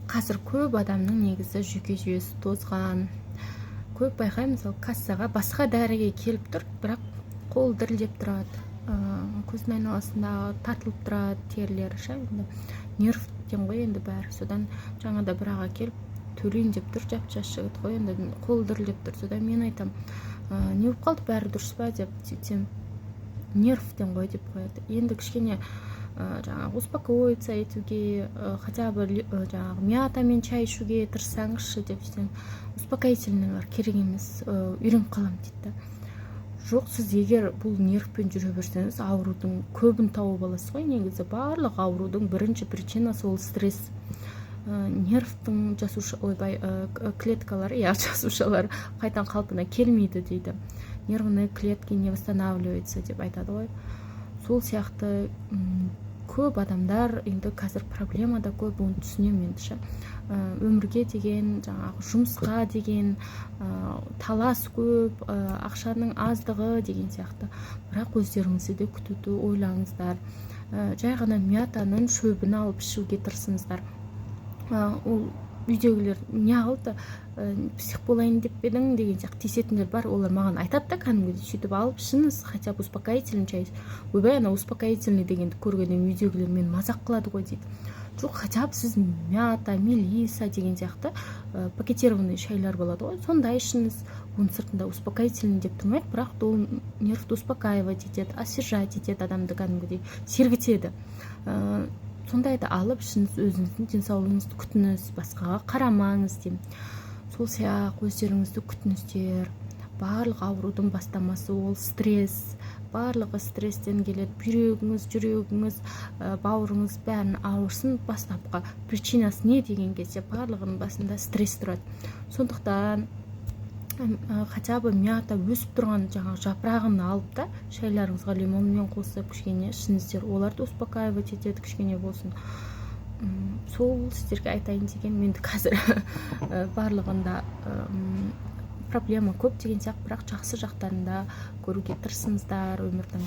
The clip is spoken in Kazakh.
Қазір көп адамның негізі жүйке жүйесі тозған. Көп байқаймын, мысалы кассаға басқа дәріге келіп тұр, бірақ қол дірілдеп тұрады, көздің айналасындағы тартылып тұрады терілері ше, нерв екен ғой енді бәрі. Содан жаңада бір аға келіп төлейін деп тұр, жап-жас жігіт қой, енді қол дірілдеп тұр. Содан мен айтам, не болып қалды, бәрі дұрыс па деп, сөйтсем нервтен ғой деп қояды. Енді кішкене жаңағы успокоиться етуге, хотя бы жаңағы мятамен чай ішуге тырыссаңызшы деп, успокоительныйлар керек емес, үйреніп қалам дейді. Жоқ, сіз егер бұл нервпен жүре берсеңіз, аурудың көбін тауып аласыз ғой. Негізі барлық аурудың бірінші причинасы ол стресс. Нервтің клеткалары, жасушалары қайтадан қалпына келмейді дейді. Нервные клетки не восстанавливаются деп айтады ғой. Сол сияқты көп адамдар енді қазір проблема да көп, оны түсінемін енді ше. Өмірге деген, жаңағы жұмысқа деген талас көп, ақшаның аздығы деген сияқты. Бірақ өздеріңізді де күтуді ойлаңыздар. Жай ғана мятаның шөбін алып ішуге тырысыңыздар. Ол үйдегілер не алды, псих болайын деп едің деген сияқты тиісетіндер бар. Олар маған айтады да, кәдімгідей сөйтіп алып ішіңіз, хотя бы успокоительный чай. Ойбай, ана успокоительный дегенді көргенде үйдегілер мен мазақ қылады ғой дейді. Жоқ, хотя бы сіз мята, мелиса деген сияқты пакетированный шайлар болады ғой, сондай ішіңіз. Оның сыртында успокоительный деп тұрмайды, бірақ ол нервті успокаивать етеді, освежать етеді, адамды кәдімгідей сергітеді. Сондайды алып ішіңіз, өзіңіздің денсаулығыңызды күтіңіз, басқаға қарамаңыз деймін. Сол сияқты өздеріңізді күтіңіздер. Барлық аурудың бастамасы ол стресс. Барлығы стресстен келеді. Бүйрегіңіз, жүрегіңіз, бауырыңыз бәрін ауырсын, бастапқы причинасы не деген кезде барлығының басында стресс тұрады. Сондықтан хотя бы мята өсіп тұрған жаңағы жапырағын алып та шайларыңызға лимонмен қосып кішкене ішіңіздер. Оларды успокаивать етеді кішкене болсын. Сол сіздерге айтайын деген. Менді қазір барлығында проблема көп деген сияқты, бірақ жақсы жақтарында көруге тырысыңыздар өмірдің.